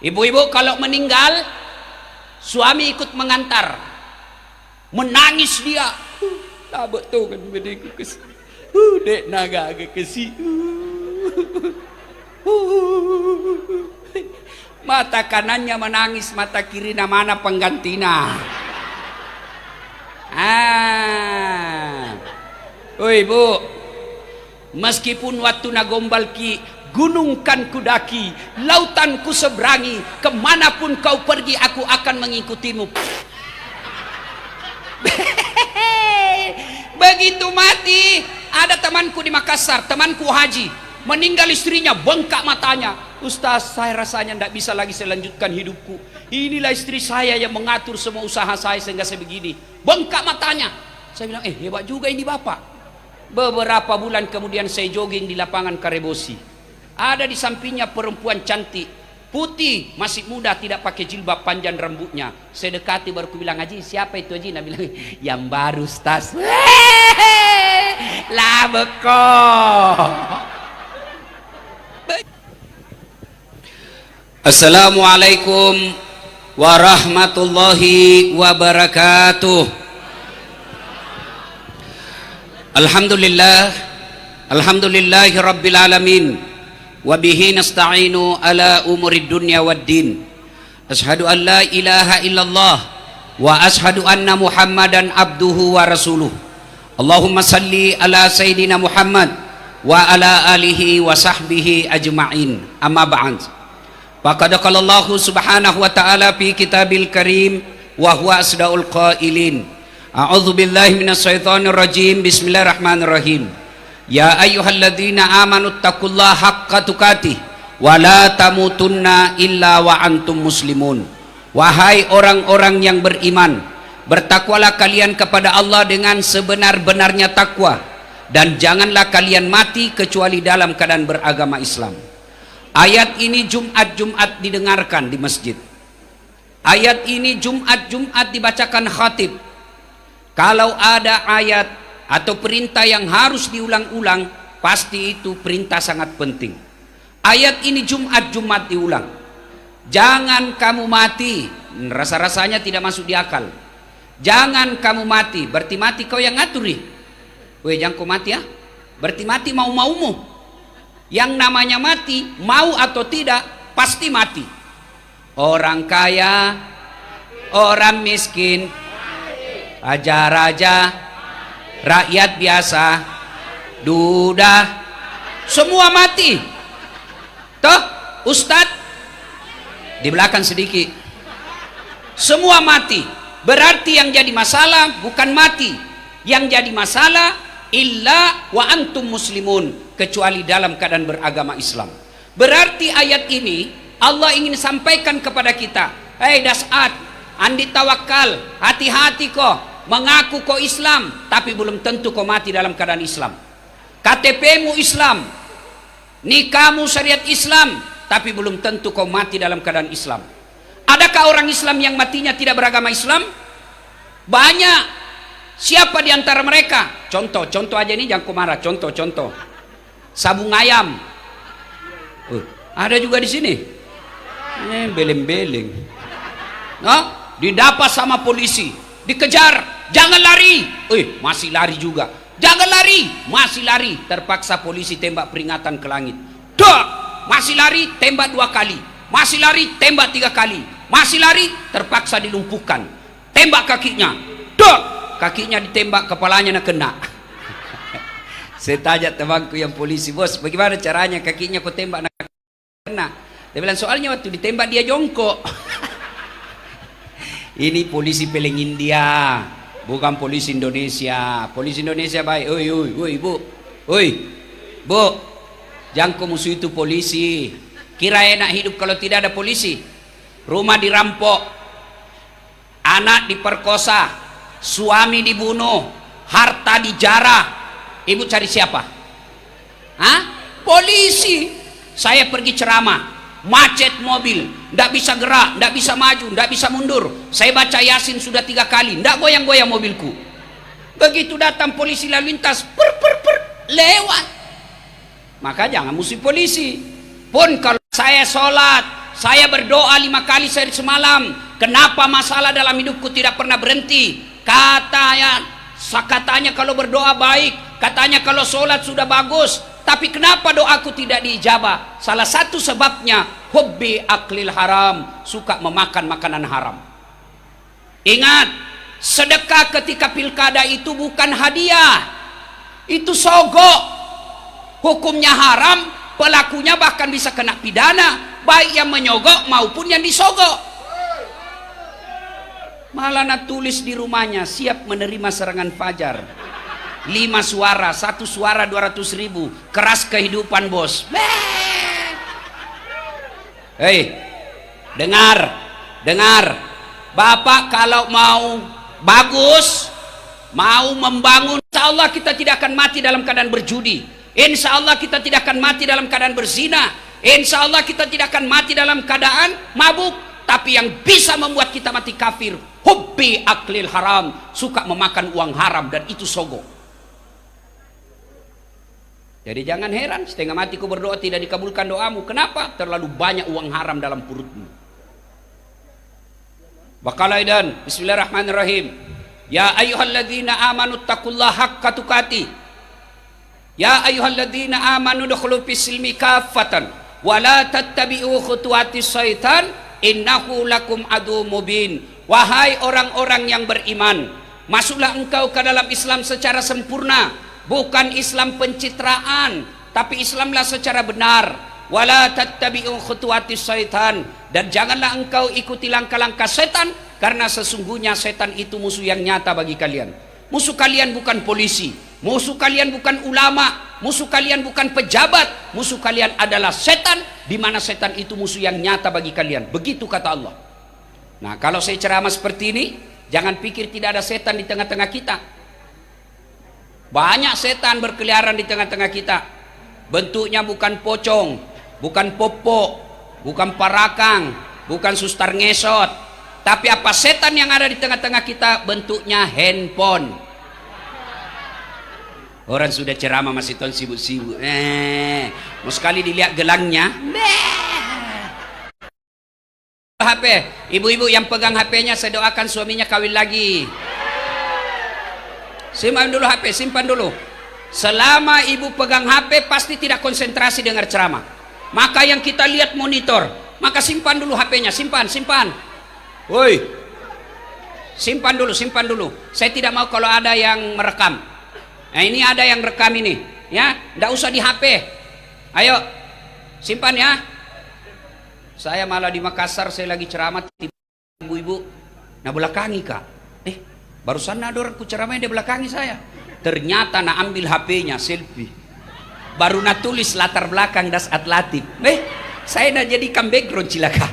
Ibu-ibu kalau meninggal, suami ikut mengantar, menangis dia. Tak betul kan bedeku kesi. Dek naga agak kesi. Mata kanannya menangis, mata kiri mana penggantina. Oh ibu, meskipun waktu nagombal ki, gunung kan kudaki, lautan ku seberangi, kemanapun kau pergi aku akan mengikutimu. Begitu mati, ada temanku di Makassar, temanku haji, meninggal istrinya, bengkak matanya. Ustaz, saya rasanya tidak bisa lagi selanjutkan hidupku. Inilah istri saya yang mengatur semua usaha saya sehingga saya begini. Bengkak matanya. Saya bilang, hebat juga ini bapak. Beberapa bulan kemudian saya jogging di lapangan Karebosi. Ada di sampingnya perempuan cantik, putih, masih muda, tidak pakai jilbab, panjang rambutnya. Saya dekati baru ku bilang, Haji, siapa itu Haji? Nah bilang, yang baru Ustaz. Lah beko. Assalamualaikum warahmatullahi wabarakatuh. Alhamdulillah, alhamdulillahi rabbil alamin. Wabihi nasta'inu ala umurid dunya waddin. Ashhadu an la ilaha illallah wa ashhadu anna muhammadan abduhu wa rasuluh. Allahumma salli ala sayyidina Muhammad wa ala alihi wa sahbihi ajma'in. Amma ba'd. Faqad qala Allah subhanahu wa ta'ala fi kitabil karim wa huwa asdaul qailin. A'udzu billahi minasyaitonir rajim. Bismillahirrahmanirrahim. Ya ayyuhalladzina amanu taqullaha haqqa tuqatih wa la tamutunna illa wa antum muslimun. Wahai orang-orang yang beriman, bertakwalah kalian kepada Allah dengan sebenar-benarnya takwa, dan janganlah kalian mati kecuali dalam keadaan beragama Islam. Ayat ini Jumat-Jumat didengarkan di masjid. Ayat ini Jumat-Jumat dibacakan khatib. Kalau ada ayat atau perintah yang harus diulang-ulang, pasti itu perintah sangat penting. Ayat ini Jumat-Jumat diulang. Jangan kamu mati, rasa-rasanya tidak masuk di akal. Jangan kamu mati, berarti mati kau yang ngaturi. Weh, jangan kau mati ya. Berarti mati mau-maumu. Yang namanya mati, mau atau tidak, pasti mati. Orang kaya, orang miskin, raja-raja, rakyat biasa, duda, semua mati. Toh, Ustadz di belakang sedikit, semua mati. Berarti yang jadi masalah bukan mati, yang jadi masalah illa wa antum muslimun, kecuali dalam keadaan beragama Islam. Berarti ayat ini Allah ingin sampaikan kepada kita, hei dasat, andi tawakal, hati-hati kok, mengaku kau Islam, tapi belum tentu kau mati dalam keadaan Islam. KTP-mu Islam, nikahmu syariat Islam, tapi belum tentu kau mati dalam keadaan Islam. Adakah orang Islam yang matinya tidak beragama Islam? Banyak. Siapa di antara mereka? Contoh aja ini, jangan marah. Contoh. Sabung ayam. Ada juga di sini. Beleng-beleng. Didapat sama polisi, dikejar, jangan lari. Masih lari juga. Jangan lari, masih lari. Terpaksa polisi tembak peringatan ke langit. Masih lari, tembak 2 kali. Masih lari, tembak 3 kali. Masih lari, terpaksa dilumpuhkan. Tembak kakinya. Kakinya ditembak, kepalanya nak kena. Saya tanya temanku yang polisi, bos, bagaimana caranya kakinya kau tembak nak kena? Dia bilang, soalnya waktu ditembak dia jongkok. Ini polisi peleng India, bukan polisi Indonesia. Polisi Indonesia baik. Oi, bu, jangan kau musuh itu polisi. Kira enak hidup kalau tidak ada polisi. Rumah dirampok, anak diperkosa, suami dibunuh, harta dijarah. Ibu cari siapa? Polisi. Saya pergi ceramah, macet mobil, tidak bisa gerak, tidak bisa maju, tidak bisa mundur. Saya baca Yasin sudah 3 kali, tidak goyang-goyang mobilku. Begitu datang polisi lalu lintas, lewat. Maka jangan musuh polisi. Pun kalau saya sholat, Saya berdoa 5 kali sehari semalam. Kenapa masalah dalam hidupku tidak pernah berhenti? Katanya kalau berdoa baik, katanya kalau sholat sudah bagus, tapi kenapa doaku tidak diijabah? Salah satu sebabnya hubbi aklil haram, suka memakan makanan haram. Ingat, sedekah ketika pilkada itu bukan hadiah, itu sogok. Hukumnya haram, pelakunya bahkan bisa kena pidana, baik yang menyogok maupun yang disogok. Malah nak tulis di rumahnya, siap menerima serangan fajar. 5 suara, 1 suara 200.000, keras kehidupan bos. Hei, dengar, Bapak kalau mau bagus, mau membangun, insya Allah kita tidak akan mati dalam keadaan berjudi. Insya Allah kita tidak akan mati dalam keadaan berzina. Insya Allah kita tidak akan mati dalam keadaan mabuk. Tapi yang bisa membuat kita mati kafir, hubbi aklil haram, suka memakan uang haram, dan itu sogok. Jadi jangan heran setengah mati ku berdoa tidak dikabulkan doamu. Kenapa? Terlalu banyak uang haram dalam perutmu. Bakalaidan, bismillahirrahmanirrahim. Ya ayyuhalladzina amanu taqullaha haqqa tuqatih. Ya ayyuhalladzina amanu dukhulu fis-silmi kaffatan wa la tattabi'u khutuwatis syaitan innahu lakum aduwwum mubin. Wahai orang-orang yang beriman, masuklah engkau ke dalam Islam secara sempurna, bukan Islam pencitraan, tapi Islamlah secara benar. Wa la tattabi'u khutuwatis syaitan, dan janganlah engkau ikuti langkah-langkah setan, karena sesungguhnya setan itu musuh yang nyata bagi kalian. Musuh kalian bukan polisi, musuh kalian bukan ulama, musuh kalian bukan pejabat, musuh kalian adalah setan, di mana setan itu musuh yang nyata bagi kalian. Begitu kata Allah. Nah, kalau saya ceramah seperti ini, jangan pikir tidak ada setan di tengah-tengah kita. Banyak setan berkeliaran di tengah-tengah kita. Bentuknya bukan pocong, bukan popok, bukan parakang, bukan sustar ngesot. Tapi apa setan yang ada di tengah-tengah kita? Bentuknya handphone. Orang sudah ceramah masih ton sibuk-sibuk. Mau sekali dilihat gelangnya. HP, ibu-ibu yang pegang HP-nya, saya doakan suaminya kawin lagi. Simpan dulu HP, simpan dulu. Selama ibu pegang HP pasti tidak konsentrasi dengar ceramah. Maka yang kita lihat monitor. Maka simpan dulu HP-nya, simpan. Woi, simpan dulu. Saya tidak mau kalau ada yang merekam. Nah, ini ada yang rekam ini, ya, nggak usah di HP. Ayo, simpan ya. Saya malah di Makassar, saya lagi ceramah, ibu-ibu, nah belakangi kak. Barusan ada orang ku ceramah di belakangi saya. Ternyata nak ambil HP-nya, selfie. Baru nak tulis latar belakang das atlatif. Saya nak jadikan background cilaka.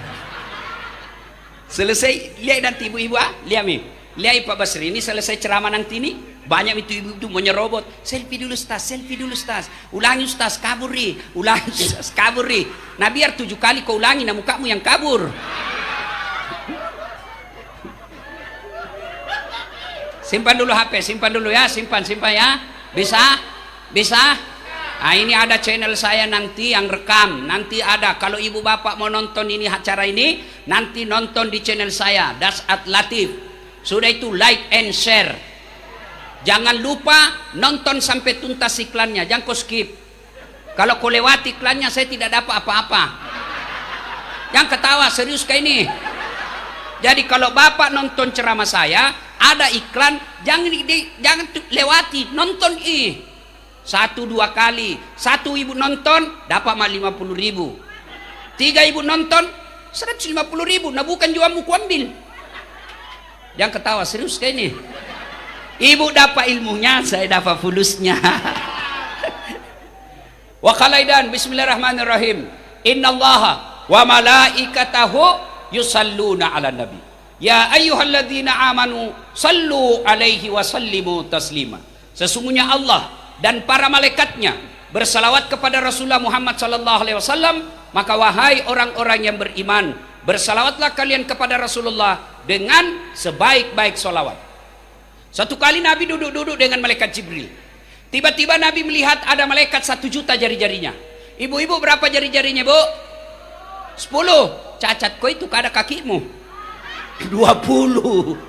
Selesai, lihat nanti ibu-ibu, lihat nih. Lihat Pak Basri, ini selesai ceramah nanti ini, banyak itu ibu-ibu mau nyerobot. Selfie dulu Ustaz. Ulangi Ustaz, kaburi. Nah biar 7 kali kau ulangi, nah mukamu yang kabur. Simpan dulu HP, simpan dulu ya, simpan ya. Bisa? Nah ini ada channel saya nanti yang rekam. Nanti ada, kalau ibu bapak mau nonton ini acara ini, nanti nonton di channel saya, Das At Latif. Sudah itu like and share. Jangan lupa nonton sampai tuntas iklannya, jangan kau skip. Kalau kau lewati iklannya, saya tidak dapat apa-apa. Jangan ketawa, serius kayak ini. Jadi kalau bapak nonton ceramah saya, ada iklan, jangan lewati, nonton 1-2 kali. 1 ibu nonton dapat 50.000. 3 ibu nonton 150.000. Nah bukan juamu ku ambil. Jangan ketawa, serius kayak ini. Ibu dapat ilmunya, saya dapat fulusnya. Wa qalaidan, bismillahirrahmanirrahim. Innallaha wa malaikatahu yusalluna ala nabi. Ya ayyuhalladzina amanu sallu alaihi wa sallimu taslima. Sesungguhnya Allah dan para malaikatnya bersalawat kepada Rasulullah Muhammad sallallahu alaihi wasallam, maka wahai orang-orang yang beriman, bersalawatlah kalian kepada Rasulullah dengan sebaik-baik salawat. Satu kali Nabi duduk-duduk dengan malaikat Jibril. Tiba-tiba Nabi melihat ada malaikat 1 juta jari-jarinya. Ibu-ibu berapa jari-jarinya, Bu? 10. Cacat kau itu kada kakimu. 20.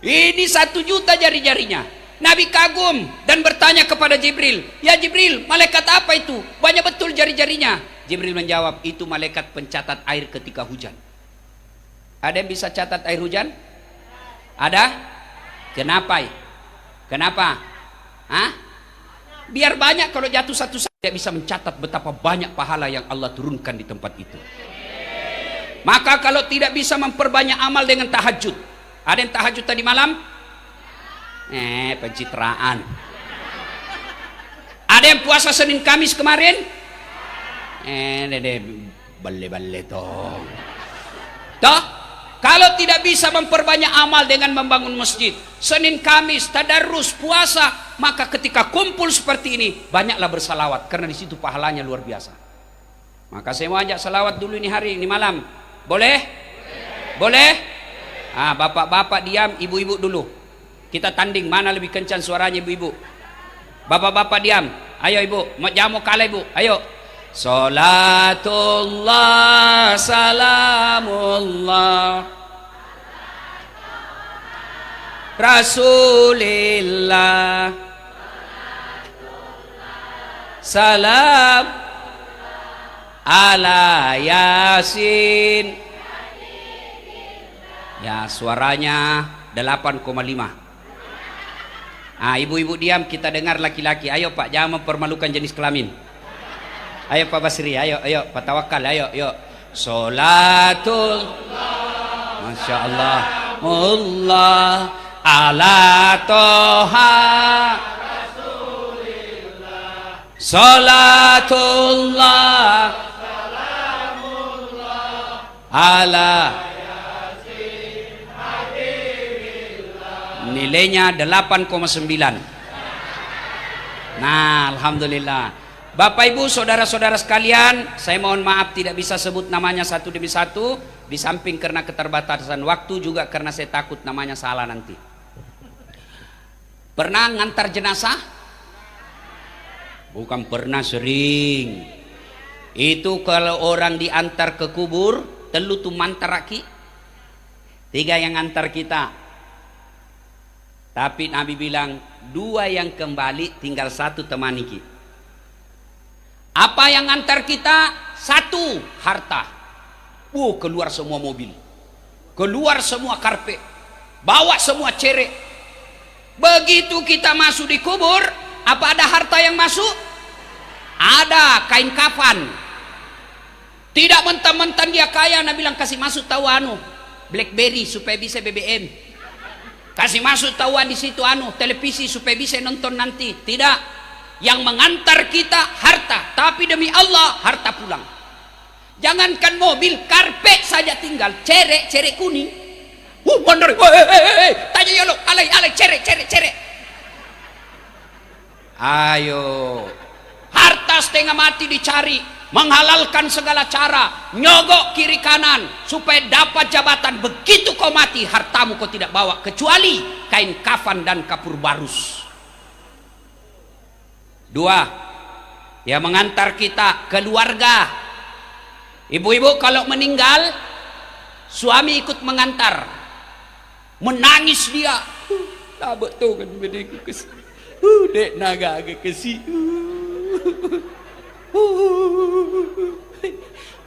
Ini 1 juta jari-jarinya. Nabi kagum dan bertanya kepada Jibril, ya Jibril, malaikat apa itu? Banyak betul jari-jarinya. Jibril menjawab, itu malaikat pencatat air ketika hujan. Ada yang bisa catat air hujan? Ada? Kenapa? Kenapa? Hah? Biar banyak, kalau jatuh satu tidak bisa mencatat betapa banyak pahala yang Allah turunkan di tempat itu. Maka kalau tidak bisa memperbanyak amal dengan tahajud. Ada yang tahajud tadi malam? Pencitraan. Ada yang puasa Senin Kamis kemarin? Balle-balle toh. Toh, kalau tidak bisa memperbanyak amal dengan membangun masjid, Senin Kamis, tadarus, puasa, maka ketika kumpul seperti ini, banyaklah bersalawat, karena di situ pahalanya luar biasa. Maka saya mau ajak salawat dulu ini hari, ini malam. Boleh? Boleh? Bapak-bapak diam, ibu-ibu dulu. Kita tanding mana lebih kencang suaranya ibu-ibu. Bapak-bapak diam. Ayo ibu, jamu kalah ibu. Ayo. Salatullah salamullah Rasulillah salam ala Yasin. Ya, suaranya 8,5. Ibu-ibu diam, kita dengar laki-laki. Ayo Pak, jangan mempermalukan jenis kelamin. Ayo Pak Basri, ayo Pak Tawakal, ayo. Salatul Masya Allah Allah ala toha Salatullah ala nilainya 8,9. Nah, alhamdulillah. Bapak Ibu, saudara-saudara sekalian, saya mohon maaf tidak bisa sebut namanya satu demi satu, di samping karena keterbatasan waktu, juga karena saya takut namanya salah nanti. Pernah ngantar jenazah? Bukan pernah, sering. Itu kalau orang diantar ke kubur, telu tu mantaraki, 3 yang antar kita. Tapi Nabi bilang 2 yang kembali, tinggal 1 temani kita. Apa yang antar kita? 1, harta. Keluar semua mobil, keluar semua karpet, bawa semua cerek. Begitu kita masuk di kubur, apa ada harta yang masuk? Ada, kain kafan. Tidak mentang-mentang dia kaya, Nabi bilang kasih masuk tahu BlackBerry supaya bisa BBM. Kasih masuk tahuan di situ televisi supaya bisa nonton nanti. Tidak. Yang mengantar kita harta, tapi demi Allah harta pulang. Jangankan mobil, karpet saja tinggal, cerek kuning. Bener. Tanya ya lo, alay cerek. Ayo. Harta setengah mati dicari, menghalalkan segala cara, nyogok kiri kanan supaya dapat jabatan. Begitu kau mati, hartamu kau tidak bawa kecuali kain kafan dan kapur barus. 2, yang mengantar kita keluarga. Ibu-ibu kalau meninggal, suami ikut mengantar, menangis dia. Tak betul kan bedanya kesini. Dek naga agak kesini.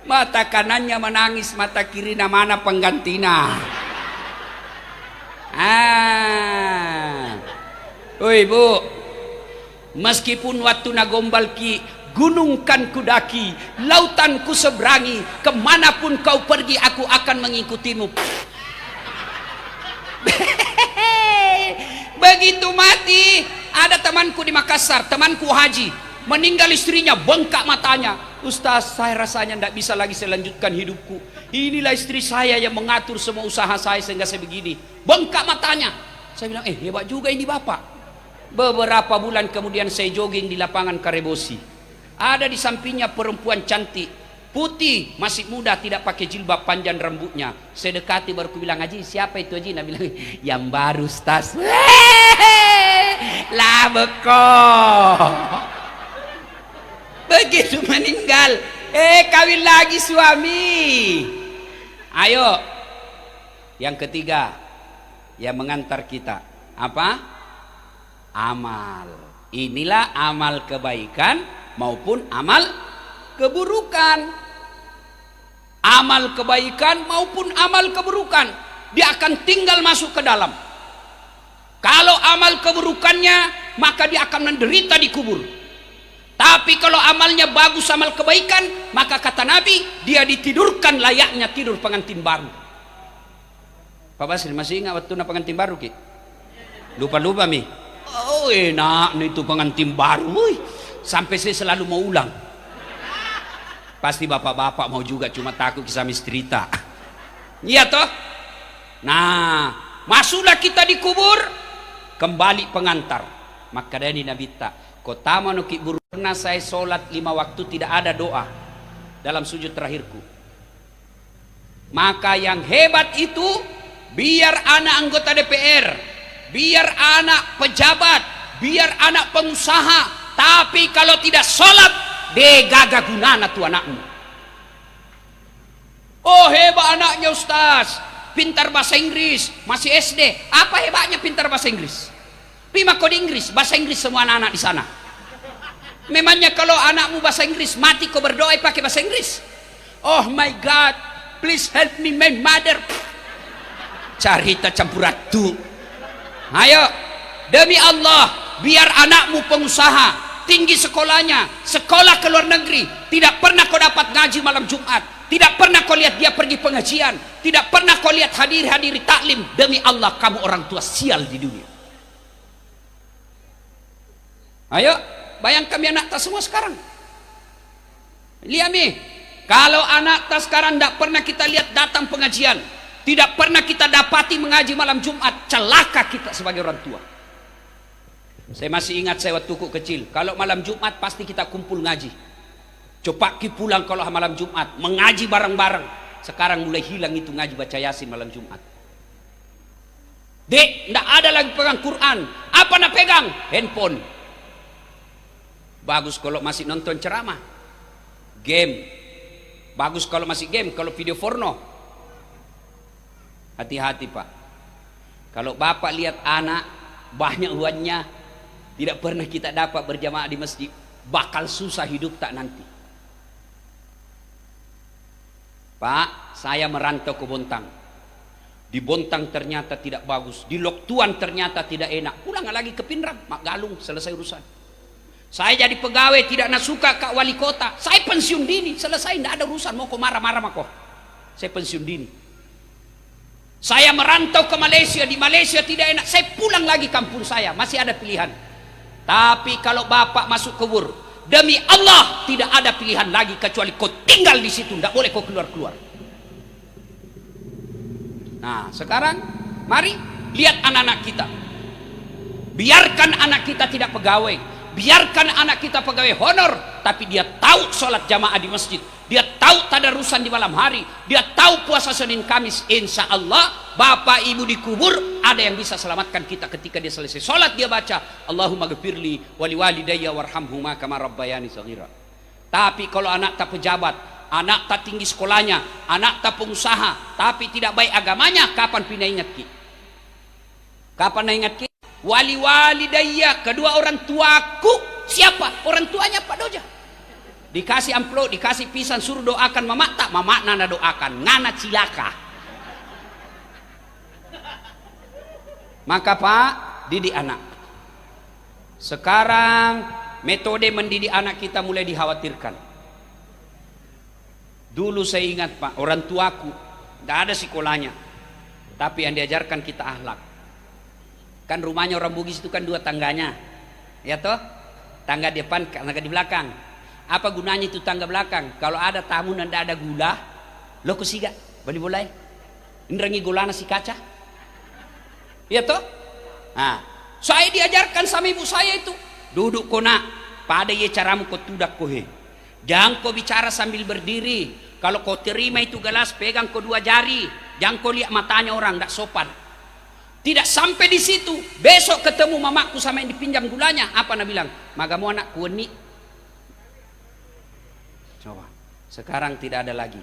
Mata kanannya menangis, mata kiri mana penggantina. Ibu, meskipun waktu nagombal ki, gunung kan kudaki, lautan ku seberangi, kemanapun kau pergi aku akan mengikutimu. Begitu mati, ada temanku di Makassar, temanku haji, meninggal istrinya, bengkak matanya. Ustaz, saya rasanya tidak bisa lagi saya lanjutkan hidupku. Inilah istri saya yang mengatur semua usaha saya sehingga saya begini. Bengkak matanya. Saya bilang, hebat juga ini bapak. Beberapa bulan kemudian saya jogging di lapangan Karebosi. Ada di sampingnya perempuan cantik, putih, masih muda, tidak pakai jilbab, panjang rambutnya. Saya dekati baru ku bilang, Haji, siapa itu Haji? Nah bilang, yang baru Ustaz. Lah beko. Begitu meninggal, Kawin lagi suami. Ayo. Yang ketiga, yang mengantar kita apa? Amal. Inilah amal kebaikan maupun amal keburukan. Amal kebaikan maupun amal keburukan, dia akan tinggal masuk ke dalam. Kalau amal keburukannya, maka dia akan menderita di kubur. Tapi kalau amalnya bagus, amal kebaikan, maka kata Nabi, dia ditidurkan layaknya tidur pengantin baru. Pak Basri masih ingat waktu na pengantin baru ki? Lupa-lupa mi. Oh enak nih itu pengantin baru. Woy. Sampai saya selalu mau ulang. Pasti bapak-bapak mau juga, cuma takut kisah mistrita. Iya toh? Nah, masuklah kita di kubur, kembali pengantar. Maka dari Nabi tak, kota manuki buru. Pernah saya sholat 5 waktu tidak ada doa dalam sujud terakhirku. Maka yang hebat itu, biar anak anggota DPR, biar anak pejabat, biar anak pengusaha, tapi kalau tidak sholat, degaga gunana tu anakmu. Oh hebat anaknya Ustaz, pintar bahasa Inggris, masih SD. Apa hebatnya pintar bahasa Inggris? Pima kode Inggris, bahasa Inggris semua anak-anak di sana. Memangnya kalau anakmu bahasa Inggris, mati kau berdoa pakai bahasa Inggris? Oh my God, please help me my mother. Carita campuratu. Ayo, demi Allah, biar anakmu pengusaha, tinggi sekolahnya, sekolah ke luar negeri, tidak pernah kau dapat ngaji malam Jumat, tidak pernah kau lihat dia pergi pengajian, tidak pernah kau lihat hadiri taklim. Demi Allah, kamu orang tua sial di dunia. Ayo, bayangkan anak tas semua sekarang. Lihat nih, kalau anak tas sekarang tidak pernah kita lihat datang pengajian, tidak pernah kita dapati mengaji malam Jumat, celaka kita sebagai orang tua. Saya masih ingat saya waktu kecil, kalau malam Jumat pasti kita kumpul ngaji. Coba ki pulang kalau malam Jumat, mengaji bareng-bareng. Sekarang mulai hilang itu ngaji baca Yasin malam Jumat. Dek, tidak ada lagi pegang Quran. Apa nak pegang? Handphone. Bagus kalau masih nonton ceramah. Game. Bagus kalau masih game, kalau video porno. Hati-hati Pak. Kalau Bapak lihat anak banyak uangnya, tidak pernah kita dapat berjamaah di masjid, bakal susah hidup tak nanti. Pak, saya merantau ke Bontang. Di Bontang ternyata tidak bagus, di Loktuan ternyata tidak enak. Pulang lagi ke Pinrang, Mak Galung, selesai urusan. Saya jadi pegawai tidak nak suka Kak Wali Kota, saya pensiun dini, selesai, tidak ada urusan. Mau kau marah-marah mako, saya pensiun dini. Saya merantau ke Malaysia, di Malaysia tidak enak, saya pulang lagi kampung saya, masih ada pilihan. Tapi kalau Bapak masuk kubur, demi Allah tidak ada pilihan lagi kecuali kau tinggal di situ, tidak boleh kau keluar-keluar. Nah sekarang mari lihat anak-anak kita. Biarkan anak kita tidak pegawai, biarkan anak kita pegawai honor, tapi dia tahu sholat jamaah di masjid, dia tahu tadarusan di malam hari, dia tahu puasa Senin Kamis. Insya Allah Bapak Ibu di kubur ada yang bisa selamatkan kita ketika dia selesai sholat. Dia baca Allahumma ghfirli wali walidayya warhamhuma kama rabbayani shaghira. Tapi kalau anak tak pejabat, anak tak tinggi sekolahnya, anak tak pengusaha, tapi tidak baik agamanya, kapan pindah ingat ki? Kapan ingat ki? Wali walidayya, kedua orang tuaku. Siapa? Orang tuanya Pak Doja. Dikasih amplop, dikasih pisang, suruh doakan mamak, tak mamak nana doakan, ngana cilaka. Maka Pak, didik anak. Sekarang metode mendidik anak kita mulai dikhawatirkan. Dulu saya ingat Pak, orang tuaku tidak ada sekolahnya, tapi yang diajarkan kita akhlak. Kan rumahnya orang Bugis itu kan 2 tangganya, ya toh? Tangga depan, tangga di belakang. Apa gunanya itu tangga belakang? Kalau ada tamu dan tidak ada gula, lo kusiga, beli boleh. Indrangi gula nasi kaca, ya toh? Nah, saya diajarkan sama ibu saya itu, duduk kona, pada ye caramu kau tudak kohe. Jangan kau bicara sambil berdiri. Kalau kau terima itu gelas, pegang kau 2 jari. Jangan kau lihat matanya orang, tidak sopan. Tidak sampai di situ, besok ketemu mamaku sama yang dipinjam gulanya, apa nak bilang? Magamu anak kueni. Coba. Sekarang tidak ada lagi.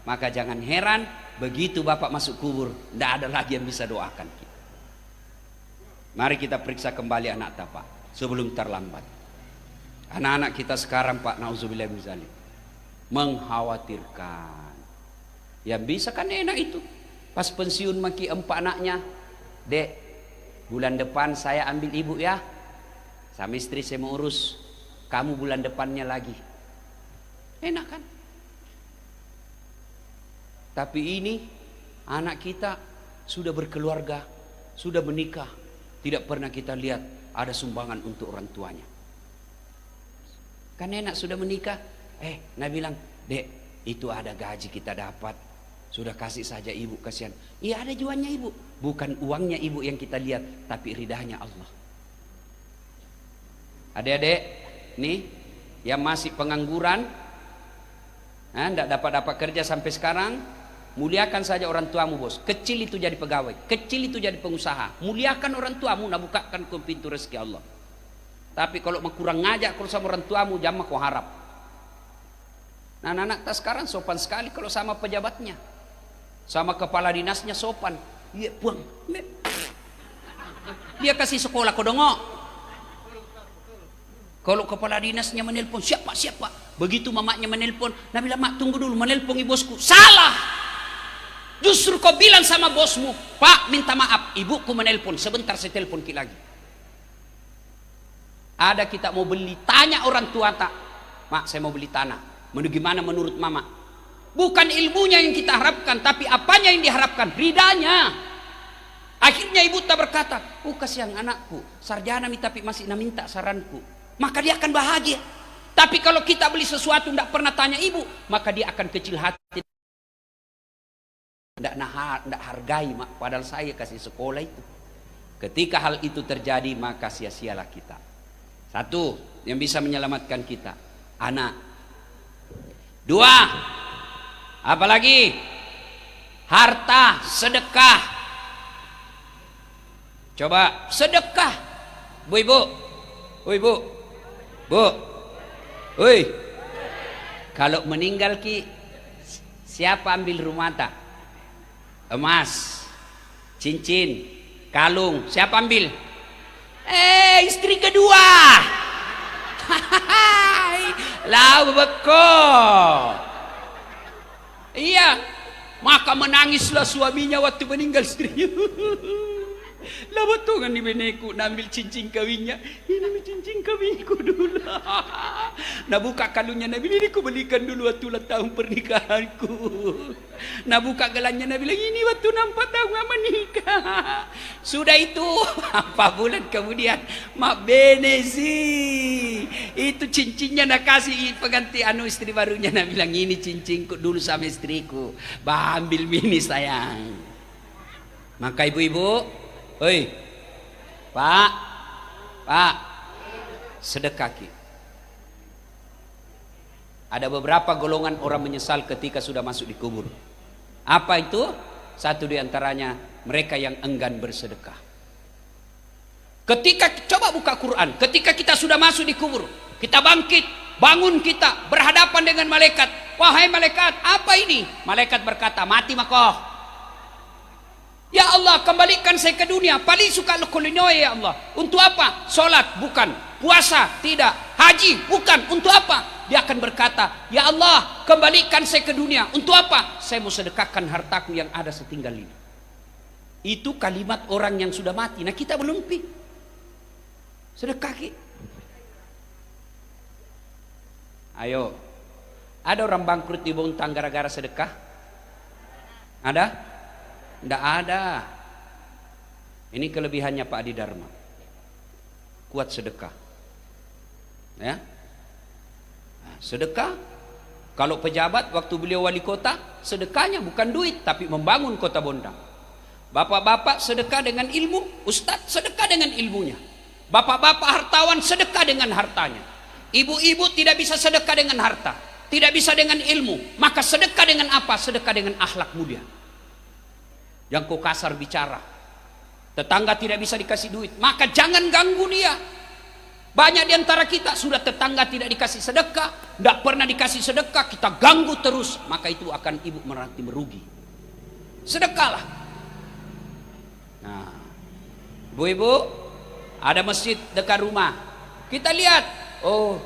Maka jangan heran begitu bapak masuk kubur, tidak ada lagi yang bisa doakan kita. Mari kita periksa kembali anak kita Pak, sebelum terlambat. Anak-anak kita sekarang Pak, nauzubillah min dzalik, mengkhawatirkan. Yang bisa kan enak itu, pas pensiun maki 4 anaknya, dek, bulan depan saya ambil ibu ya, sama istri saya mau urus, kamu bulan depannya lagi. Enak kan? Tapi ini anak kita sudah berkeluarga, sudah menikah, tidak pernah kita lihat ada sumbangan untuk orang tuanya. Kan enak sudah menikah, nah bilang, dek, itu ada gaji kita dapat, sudah kasih saja ibu, kasihan. Iya ada juannya ibu, bukan uangnya ibu yang kita lihat, tapi ridhanya Allah. Adik-adik nih yang masih pengangguran, tidak dapat kerja sampai sekarang, muliakan saja orang tuamu bos. Kecil itu jadi pegawai, kecil itu jadi pengusaha. Muliakan orang tuamu, nak bukakan kau pintu rezeki Allah. Tapi kalau kurang ngajak kalau sama orang tuamu, jangan kau harap. Nah anak-anak kita sekarang sopan sekali kalau sama pejabatnya, sama kepala dinasnya sopan. Iya buang, dia kasih sekolah kau dongok. Kalau kepala dinasnya menelpon, siapa? Begitu mamanya menelpon, Nabi bilang, mak tunggu dulu, menelpon bosku. Salah. Justru kau bilang sama bosmu, Pak minta maaf, ibuku menelpon, sebentar saya telepon ki lagi. Ada kita mau beli, tanya orang tua tak, mak saya mau beli tanah, gimana menurut mama? Bukan ilmunya yang kita harapkan, tapi apanya yang diharapkan, ridanya. Akhirnya ibu tak berkata, kasihan anakku, sarjana tapi masih minta saranku, maka dia akan bahagia. Tapi kalau kita beli sesuatu tidak pernah tanya ibu, maka dia akan kecil hati, tidak hargai, mak, padahal saya kasih sekolah itu. Ketika hal itu terjadi, maka sia-sialah kita. Satu yang bisa menyelamatkan kita, anak. 2, apalagi harta, sedekah. Coba sedekah, bu ibu, woi, kalau meninggal ki, siapa ambil rumah tak? Emas, cincin, kalung, siapa ambil? Istri kedua. Lau beko. Iya, maka menangislah suaminya waktu meninggal istrinya. Lah betul kan di beneku, ambil cincin kawinnya. Ini ambil cincin kawinku dulu. Nah buka kalungnya Nabi, ini ku belikan dulu waktu tahun pernikahanku. Nah buka gelannya Nabi bilang, ini waktu nampak tahun menikah. Sudah itu 4 bulan kemudian, mak benesi. Itu cincinnya nak kasih pengganti istri barunya. Nabi bilang, ini cincinku dulu sama istriku. Bah ambil mini sayang. Maka ibu-ibu, Pak, sedekah ki. Ada beberapa golongan orang menyesal ketika sudah masuk di kubur. Apa itu? Satu diantaranya mereka yang enggan bersedekah. Ketika coba buka Quran, ketika kita sudah masuk di kubur, kita bangkit, bangun kita berhadapan dengan malaikat. Wahai malaikat, apa ini? Malaikat berkata, mati makoh. Ya Allah, kembalikan saya ke dunia. Paling suka kulinoy ya Allah. Untuk apa? Solat bukan, puasa tidak, haji bukan. Untuk apa? Dia akan berkata, ya Allah, kembalikan saya ke dunia. Untuk apa? Saya mau sedekahkan hartaku yang ada setinggal ini. Itu kalimat orang yang sudah mati. Nah kita belum sedekah ki. Ayo, ada orang bangkrut di Bontang gara-gara sedekah? Ada? Tidak ada. Ini kelebihannya Pak Adi Dharma, kuat sedekah ya. Nah, sedekah. Kalau pejabat waktu beliau wali kota, sedekahnya bukan duit tapi membangun kota Bondang. Bapak-bapak sedekah dengan ilmu, ustadz sedekah dengan ilmunya. Bapak-bapak hartawan sedekah dengan hartanya. Ibu-ibu tidak bisa sedekah dengan harta, tidak bisa dengan ilmu. Maka sedekah dengan apa? Sedekah dengan akhlak mulia. Yang kau kasar bicara, tetangga tidak bisa dikasih duit, maka jangan ganggu dia. Banyak di antara kita sudah tetangga tidak dikasih sedekah, tidak pernah dikasih sedekah, kita ganggu terus, maka itu akan ibu merati merugi. Sedekahlah. Nah, ibu-ibu, ada masjid dekat rumah, kita lihat, oh,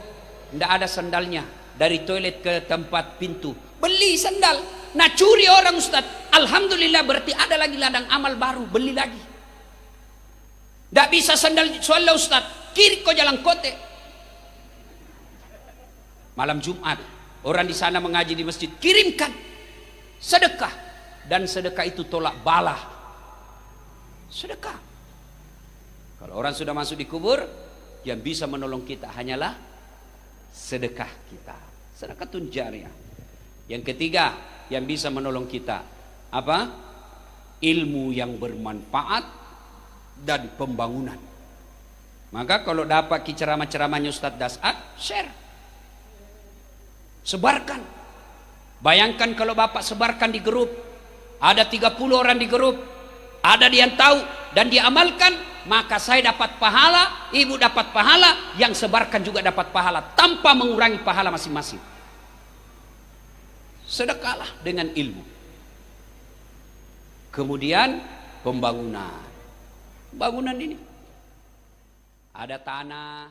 tidak ada sandalnya, dari toilet ke tempat pintu, beli sandal. Nah, curi orang Ustaz, alhamdulillah, berarti ada lagi ladang amal baru, beli lagi. Tidak bisa sandal soalnya Ustaz, kiri kau jalan kote. Malam Jumat, orang di sana mengaji di masjid, kirimkan sedekah, dan sedekah itu tolak bala. Sedekah. Kalau orang sudah masuk di kubur, yang bisa menolong kita hanyalah sedekah kita. Sedekatun jariyah. Yang ketiga, yang bisa menolong kita apa? Ilmu yang bermanfaat dan pembangunan. Maka kalau dapat ceramah-ceramahnya Ustadz Das'ad, share, sebarkan. Bayangkan kalau Bapak sebarkan di grup, ada 30 orang di grup, ada dia yang tahu dan dia amalkan, maka saya dapat pahala, ibu dapat pahala, yang sebarkan juga dapat pahala, tanpa mengurangi pahala masing-masing. Sedekahlah dengan ilmu. Kemudian pembangunan. Bangunan ini ada tanah,